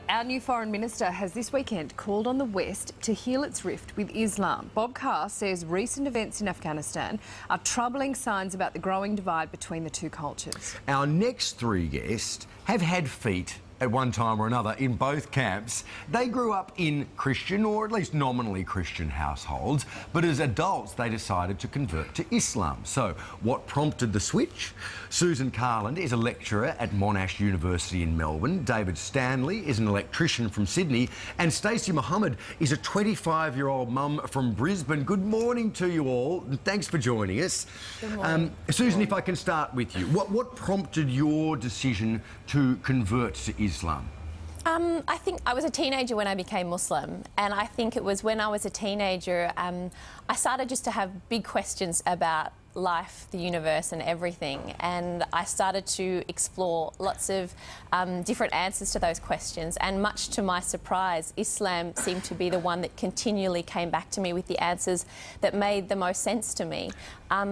Our new Foreign Minister has this weekend called on the West to heal its rift with Islam. Bob Carr says recent events in Afghanistan are troubling signs about the growing divide between the two cultures. Our next three guests have had feet at one time or another in both camps. They grew up in Christian, or at least nominally Christian households, but as adults they decided to convert to Islam. So what prompted the switch? Susan Carland is a lecturer at Monash University in Melbourne. David Stanley is an electrician from Sydney, and Stacey Mohammed is a 25-year-old mum from Brisbane. Good morning to you all, and thanks for joining us. Good morning. Susan, if I can start with you, what prompted your decision to convert to Islam? I think I was a teenager when I became Muslim, and I think it was when I was a teenager I started just to have big questions about life, the universe and everything, and I started to explore lots of different answers to those questions, and much to my surprise Islam seemed to be the one that continually came back to me with the answers that made the most sense to me.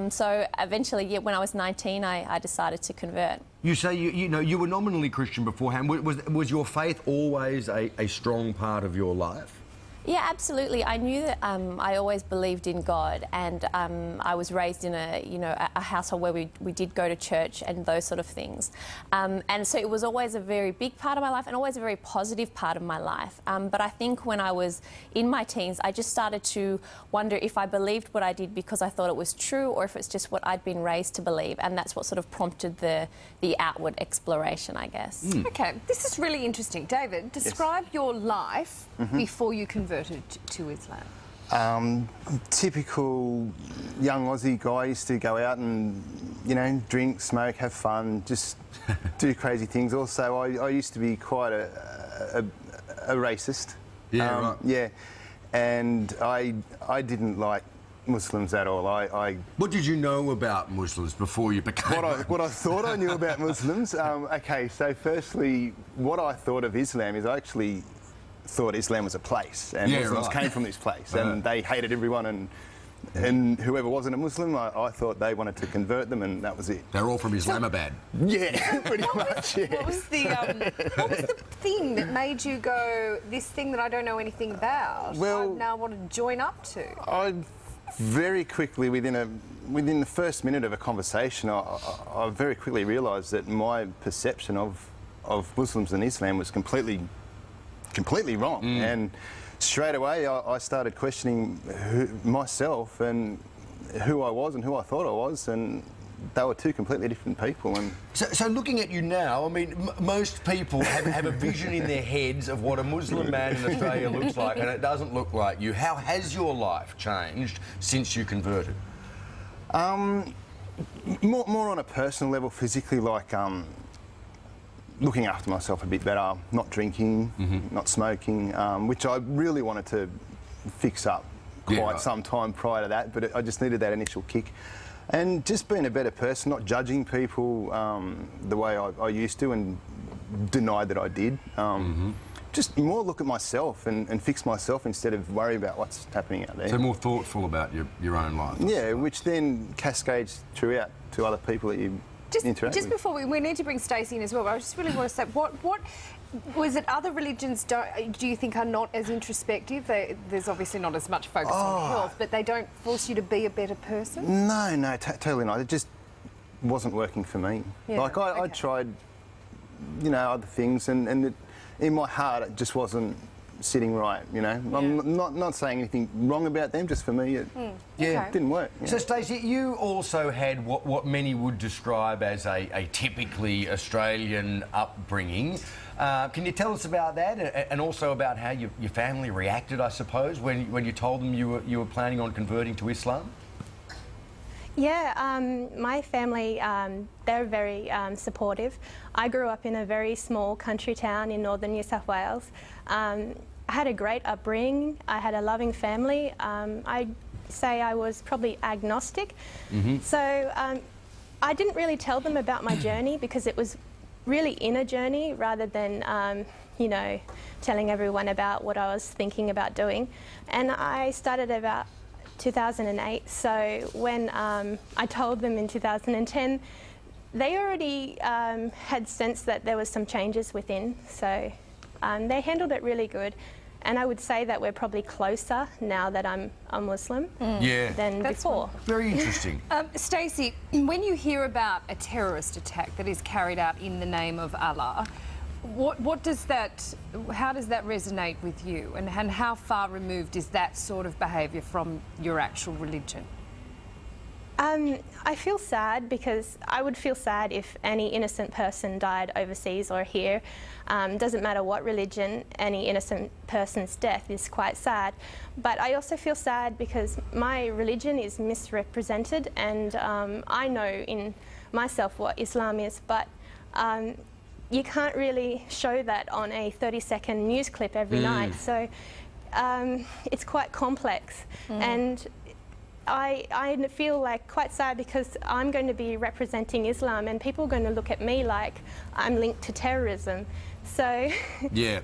So eventually, yeah, when I was 19 I decided to convert. You say you were nominally Christian beforehand. Was your faith always a strong part of your life? Yeah, absolutely. I knew that I always believed in God, and I was raised in a household where we did go to church and those sort of things. And so it was always a very big part of my life and always a very positive part of my life. But I think when I was in my teens, I just started to wonder if I believed what I did because I thought it was true, or if it's just what I'd been raised to believe, and that's what sort of prompted the outward exploration, I guess. OK, this is really interesting. David, describe your life before you converted to Islam. Typical young Aussie guy. Used to go out and, drink, smoke, have fun, just do crazy things. Also, I used to be quite a racist. Yeah, right. Yeah, and I didn't like Muslims at all. What did you know about Muslims before you became what I thought I knew about Muslims? OK, so firstly, what I thought of Islam is I actually thought Islam was a place, and Muslims came from this place, and they hated everyone, and whoever wasn't a Muslim, I thought they wanted to convert them, and that was it. They're all from Islamabad. Yeah, pretty much. Yeah. What was the thing that made you go, this thing that I don't know anything about, well, I now want to join up to? I very quickly, within the first minute of a conversation, I very quickly realised that my perception of Muslims and Islam was completely wrong, and straight away I started questioning myself and who I was and who I thought I was, and they were two completely different people. And so looking at you now, I mean, most people have a vision in their heads of what a Muslim man in Australia looks like, and it doesn't look like you. How has your life changed since you converted? More on a personal level, physically, like looking after myself a bit better, not drinking, not smoking, which I really wanted to fix up quite some time prior to that, but I just needed that initial kick. And just being a better person, not judging people the way I used to and denied that I did. Just more look at myself and fix myself instead of worry about what's happening out there. So more thoughtful about your own life. Yeah, which then cascades throughout to other people that you interact just with. Before we need to bring Stacey in as well, but I just really want to say, what was it other religions do you think are not as introspective? There's obviously not as much focus on health, but they don't force you to be a better person? No, totally not. It just wasn't working for me. Yeah, like I tried, other things, and in my heart it just wasn't sitting right, I'm not saying anything wrong about them, just for me it didn't work. So Stacey, you also had what many would describe as a typically Australian upbringing. Can you tell us about that, and also about how your family reacted, I suppose, when you told them you were planning on converting to Islam? Yeah, my family, they're very supportive. I grew up in a very small country town in northern New South Wales. I had a great upbringing. I had a loving family. I'd say I was probably agnostic. So I didn't really tell them about my journey because it was really inner journey rather than, telling everyone about what I was thinking about doing. And I started about 2008, so when I told them in 2010, they already had sensed that there was some changes within, so They handled it really good. And I would say that we're probably closer now that I'm a Muslim than before. Very interesting. Stacey, when you hear about a terrorist attack that is carried out in the name of Allah, how does that resonate with you? And how far removed is that sort of behaviour from your actual religion? I feel sad because I would feel sad if any innocent person died overseas or here. Doesn't matter what religion, any innocent person's death is quite sad. But I also feel sad because my religion is misrepresented, and I know in myself what Islam is, but you can't really show that on a 30-second news clip every night. So it's quite complex. And I feel like quite sad because I'm going to be representing Islam and people are going to look at me like I'm linked to terrorism. So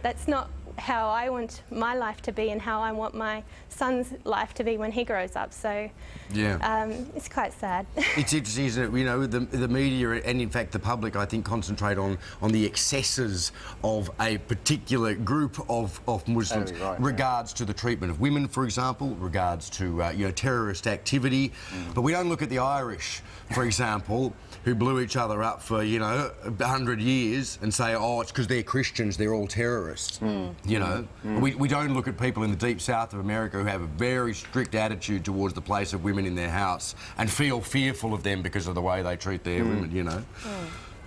that's not how I want my life to be and how I want my son's life to be when he grows up. So it's quite sad. It's interesting, isn't it? You know, the media and in fact the public, I think, concentrate on the excesses of a particular group of Muslims, regards to the treatment of women, for example, regards to you know, terrorist activity. But we don't look at the Irish, for example, who blew each other up for, you know, 100 years and say, oh, it's because they're Christians, they're all terrorists. You know, we don't look at people in the deep south of America who have a very strict attitude towards the place of women in their house and feel fearful of them because of the way they treat their women, you know.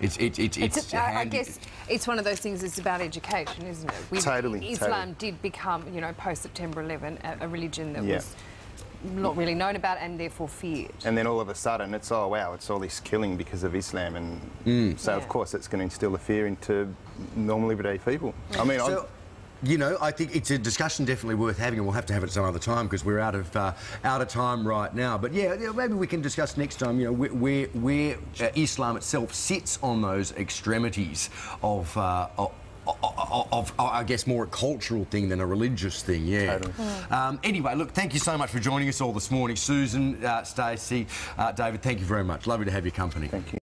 I guess it's one of those things. It's about education, isn't it? Totally. Islam did become, you know, post September 11, a religion that was not really known about and therefore feared. And then all of a sudden, it's oh wow, it's all this killing because of Islam, and so of course it's going to instill a fear into normal everyday people. I mean, you know, I think it's a discussion definitely worth having, and we'll have to have it some other time because we're out of time right now. But yeah, maybe we can discuss next time, you know, where Islam itself sits on those extremities of I guess, more a cultural thing than a religious thing, Anyway, look, thank you so much for joining us all this morning. Susan, Stacey, David, thank you very much. Lovely to have your company. Thank you.